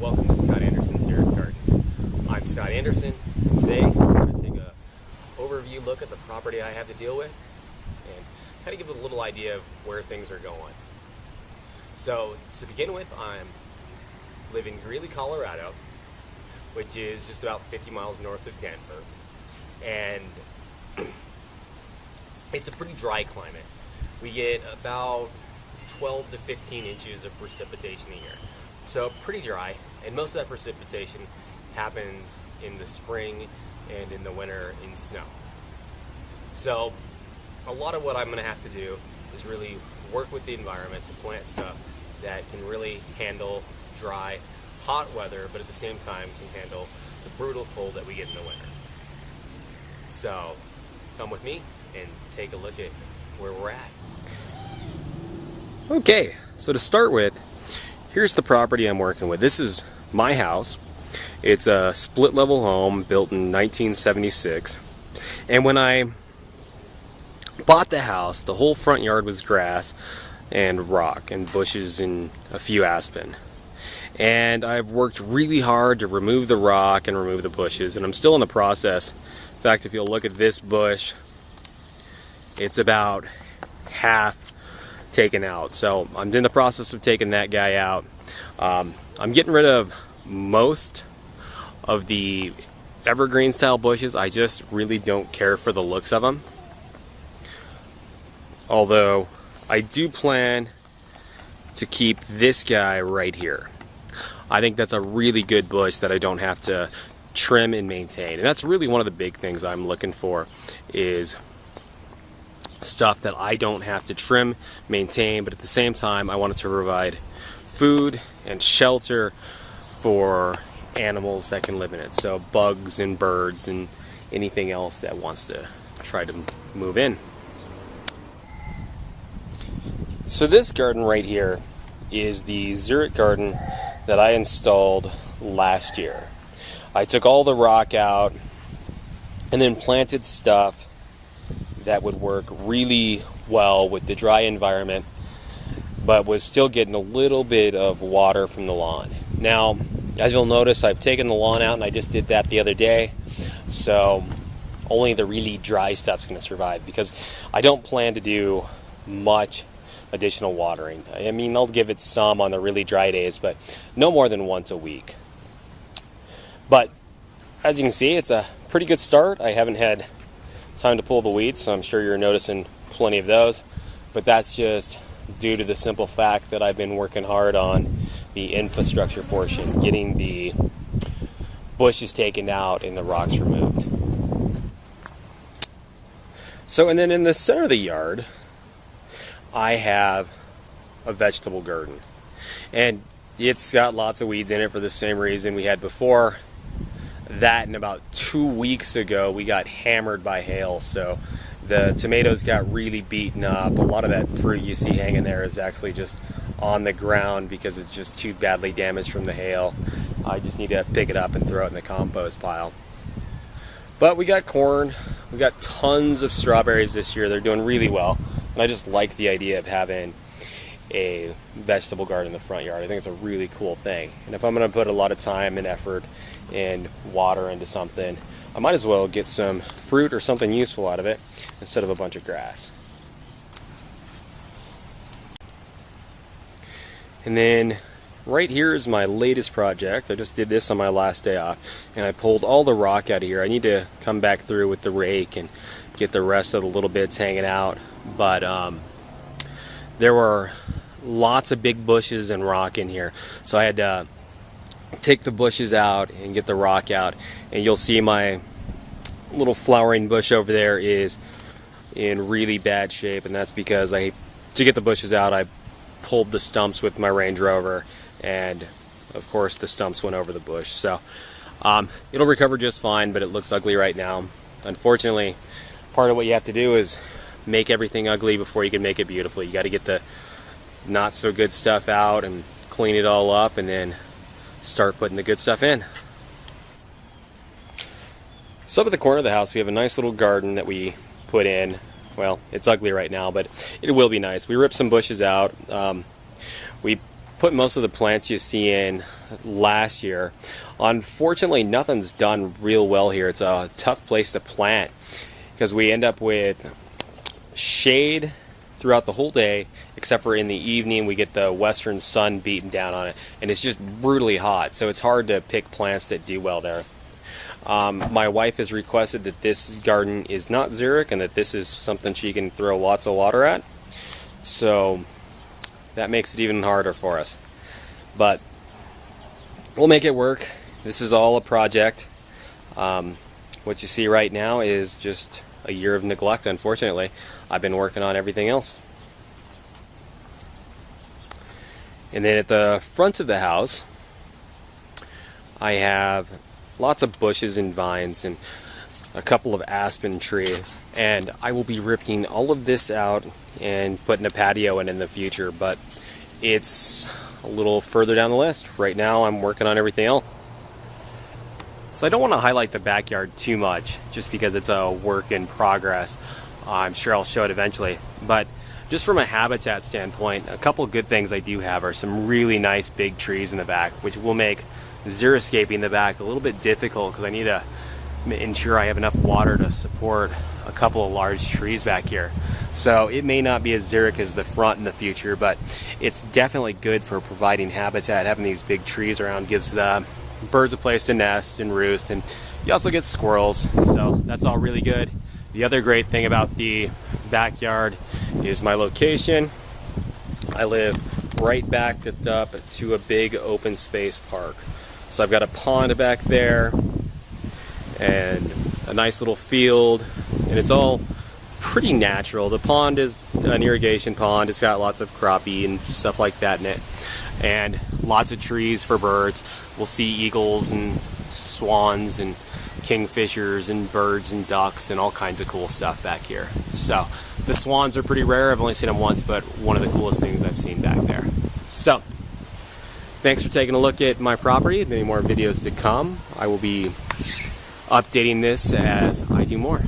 welcome to Scott Anderson's Xeric Gardens. I'm Scott Anderson. Today I'm going to take an overview look at the property I have to deal with and kind of give a little idea of where things are going. So to begin with, I'm living in Greeley, Colorado, which is just about 50 miles north of Denver, and it's a pretty dry climate. We get about 12 to 15 inches of precipitation a year. So pretty dry, and most of that precipitation happens in the spring and in the winter in snow. So a lot of what I'm going to have to do is really work with the environment to plant stuff that can really handle dry, hot weather, but at the same time can handle the brutal cold that we get in the winter. So come with me and take a look at where we're at. Okay, so to start with, here's the property I'm working with. This is my house. It's a split level home built in 1976. And when I bought the house, the whole front yard was grass and rock and bushes and a few aspen. And I've worked really hard to remove the rock and remove the bushes, and I'm still in the process. In fact, if you'll look at this bush, it's about half taken out. So I'm in the process of taking that guy out. I'm getting rid of most of the evergreen style bushes. I just really don't care for the looks of them. Although I do plan to keep this guy right here. I think that's a really good bush that I don't have to trim and maintain. And that's really one of the big things I'm looking for, is stuff that I don't have to trim, maintain, but at the same time I wanted to provide food and shelter for animals that can live in it. So bugs and birds and anything else that wants to try to move in. So this garden right here is the Xeric garden that I installed last year. I took all the rock out and then planted stuff that would work really well with the dry environment, but was still getting a little bit of water from the lawn. Now, as you'll notice, I've taken the lawn out, and I just did that the other day, so only the really dry stuff's going to survive, because I don't plan to do much additional watering. I mean, I'll give it some on the really dry days, but no more than once a week. But as you can see, it's a pretty good start. I haven't had time to pull the weeds, so I'm sure you're noticing plenty of those, but that's just due to the simple fact that I've been working hard on the infrastructure portion, getting the bushes taken out and the rocks removed. So, and then in the center of the yard I have a vegetable garden, and it's got lots of weeds in it for the same reason we had before that. And about 2 weeks ago we got hammered by hail, so the tomatoes got really beaten up. A lot of that fruit you see hanging there is actually just on the ground because it's just too badly damaged from the hail. I just need to pick it up and throw it in the compost pile. But we got corn, we got tons of strawberries this year. They're doing really well, and I just like the idea of having a vegetable garden in the front yard. I think it's a really cool thing, and if I'm going to put a lot of time and effort and water into something, I might as well get some fruit or something useful out of it instead of a bunch of grass. And then right here is my latest project. I just did this on my last day off, and I pulled all the rock out of here. I need to come back through with the rake and get the rest of the little bits hanging out, but there were lots of big bushes and rock in here, so I had to take the bushes out and get the rock out. And you'll see my little flowering bush over there is in really bad shape, and that's because to get the bushes out, I pulled the stumps with my Range Rover, and of course the stumps went over the bush. So it'll recover just fine, but it looks ugly right now. Unfortunately, part of what you have to do is make everything ugly before you can make it beautiful. You got to get the not so good stuff out and clean it all up, and then start putting the good stuff in. So up at the corner of the house we have a nice little garden that we put in. Well, it's ugly right now, but it will be nice. We ripped some bushes out. We put put most of the plants you see in last year. Unfortunately, nothing's done real well here. It's a tough place to plant because we end up with shade throughout the whole day, except for in the evening we get the western sun beating down on it, and it's just brutally hot, so it's hard to pick plants that do well there. My wife has requested that this garden is not xeric and that this is something she can throw lots of water at, so that makes it even harder for us, but we'll make it work. This is all a project. What you see right now is just a year of neglect, unfortunately. I've been working on everything else. And then at the front of the house, I have lots of bushes and vines and a couple of aspen trees. And I will be ripping all of this out and putting a patio in the future, but it's a little further down the list. Right now I'm working on everything else. So I don't want to highlight the backyard too much just because it's a work in progress. I'm sure I'll show it eventually, but just from a habitat standpoint, a couple good things I do have are some really nice big trees in the back, which will make xeriscaping the back a little bit difficult because I need to ensure I have enough water to support a couple of large trees back here. So it may not be as xeric as the front in the future, but it's definitely good for providing habitat. Having these big trees around gives the birds a place to nest and roost, and you also get squirrels, so that's all really good. The other great thing about the backyard is my location. I live right backed up to a big open space park. So I've got a pond back there and a nice little field, and it's all pretty natural. The pond is an irrigation pond. It's got lots of crappie and stuff like that in it, and lots of trees for birds. We'll see eagles and swans and kingfishers and birds and ducks and all kinds of cool stuff back here. So the swans are pretty rare. I've only seen them once, but one of the coolest things I've seen back there. So thanks for taking a look at my property. Many more videos to come. I will be updating this as I do more.